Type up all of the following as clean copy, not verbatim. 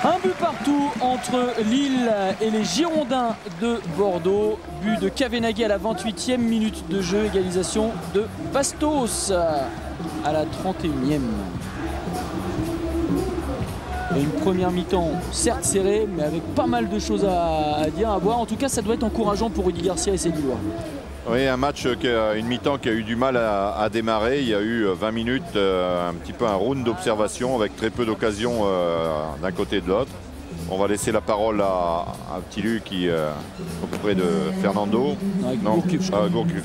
Un but partout entre Lille et les Girondins de Bordeaux. But de Kavenaghi à la 28e minute de jeu. Égalisation de Bastos à la 31e. Et une première mi-temps certes serrée, mais avec pas mal de choses à dire, à voir. En tout cas, ça doit être encourageant pour Rudy Garcia et ses Lillois. Oui, un match, une mi-temps qui a eu du mal à démarrer. Il y a eu 20 minutes, un petit peu un round d'observation avec très peu d'occasions d'un côté et de l'autre. On va laisser la parole à petit Luc qui auprès de Fernando. Gourcuff.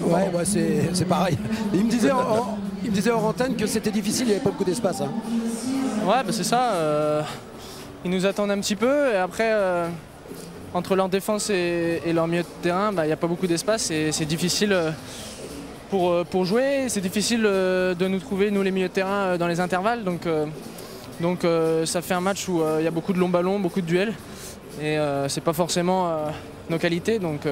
Ouais, c'est pareil. Il me disait en antenne que c'était difficile, il n'y avait pas beaucoup d'espace. Hein. Ouais, bah c'est ça. Ils nous attendent un petit peu et après, entre leur défense et leur milieu de terrain, il n'y a pas beaucoup d'espace et c'est difficile pour jouer. C'est difficile de nous trouver, nous les milieux de terrain, dans les intervalles. Donc ça fait un match où il y a beaucoup de longs ballons, beaucoup de duels et c'est pas forcément nos qualités. Donc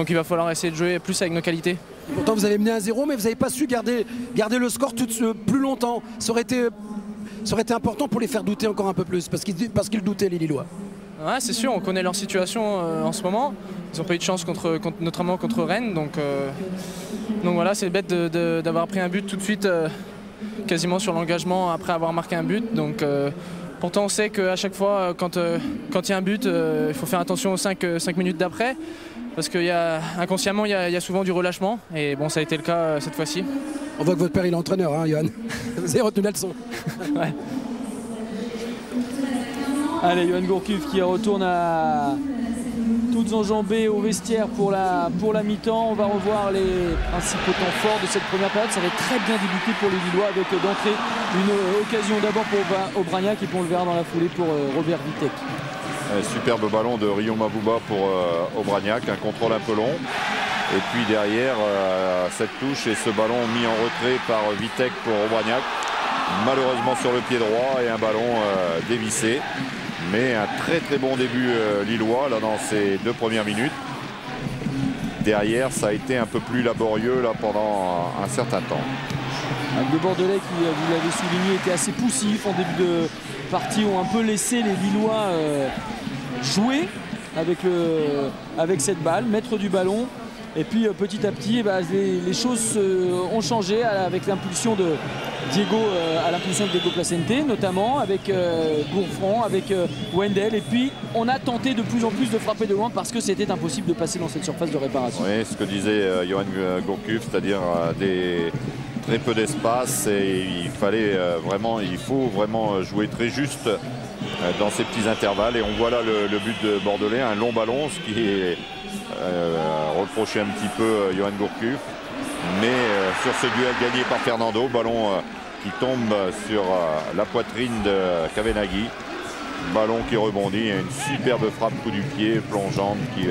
il va falloir essayer de jouer plus avec nos qualités. Pourtant vous avez mené 1-0 mais vous n'avez pas su garder le score plus longtemps. Ça aurait été important pour les faire douter encore un peu plus parce qu'ils doutaient les Lillois. Ouais, c'est sûr, on connaît leur situation en ce moment. Ils n'ont pas eu de chance notamment contre Rennes. Donc voilà, c'est bête d'avoir pris un but tout de suite, quasiment sur l'engagement après avoir marqué un but. Donc, pourtant, on sait qu'à chaque fois, quand il y a un but, il faut faire attention aux 5 minutes d'après. Parce qu'inconsciemment, il y a souvent du relâchement. Et bon, ça a été le cas cette fois-ci. On voit que votre père, il est entraîneur, hein, Johan. Vous avez retenu la leçon. Ouais. Allez, Johan Gourcuff qui retourne à toutes enjambées au vestiaire pour la mi-temps. On va revoir les principaux temps forts de cette première période. Ça va très bien débuté pour les Lillois avec d'entrée une occasion d'abord pour Aubragnac et puis on le verra dans la foulée pour Robert Vitek. Superbe ballon de Rio Mabouba pour Aubragnac, un contrôle un peu long. Et puis derrière, cette touche et ce ballon mis en retrait par Vitek pour Aubragnac. Malheureusement sur le pied droit et un ballon dévissé. Mais un très bon début lillois là, dans ces 2 premières minutes. Derrière, ça a été un peu plus laborieux là, pendant un certain temps. Le Bordelais qui, vous l'avez souligné, était assez poussif en début de partie, ont un peu laissé les Lillois jouer avec cette balle, mettre du ballon. Et puis petit à petit, les choses ont changé avec l'impulsion de Diego, Placente, notamment avec Gourfranc, avec Wendel. Et puis on a tenté de plus en plus de frapper de loin parce que c'était impossible de passer dans cette surface de réparation. Oui, ce que disait Johan Gourcuff, c'est-à-dire très peu d'espace et il faut vraiment jouer très juste dans ces petits intervalles. Et on voit là le but de Bordelais, un long ballon, ce qui est reproché un petit peu Johan Gourcuff. Mais sur ce duel gagné par Fernando, ballon qui tombe sur la poitrine de Kavenaghi. Ballon qui rebondit et une superbe frappe coup du pied plongeante qui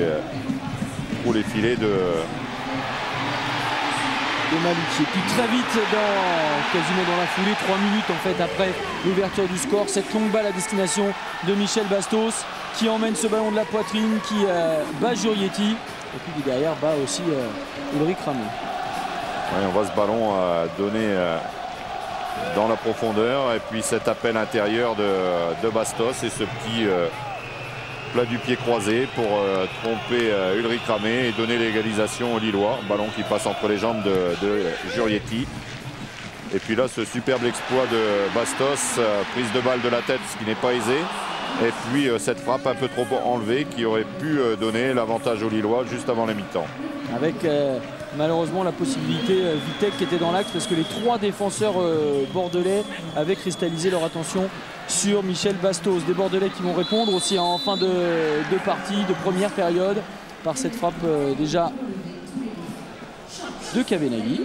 roule les filets de Malucci. Puis très vite, quasiment dans la foulée, 3 minutes en fait après l'ouverture du score, cette longue balle à destination de Michel Bastos qui emmène ce ballon de la poitrine, qui bat Jurietti et puis derrière bat aussi Ulrich Ramé. Ouais, on voit ce ballon donner dans la profondeur et puis cet appel intérieur de Bastos et ce petit plat du pied croisé pour tromper Ulrich Ramé et donner l'égalisation aux Lillois. Ballon qui passe entre les jambes de Jurietti. Et puis là, ce superbe exploit de Bastos, prise de balle de la tête, ce qui n'est pas aisé. Et puis cette frappe un peu trop enlevée qui aurait pu donner l'avantage aux Lillois juste avant la mi-temps. Avec malheureusement la possibilité, Vitek qui était dans l'axe parce que les 3 défenseurs bordelais avaient cristallisé leur attention sur Michel Bastos. Des Bordelais qui vont répondre aussi en fin de partie, de première période, par cette frappe déjà de Kavenaghi.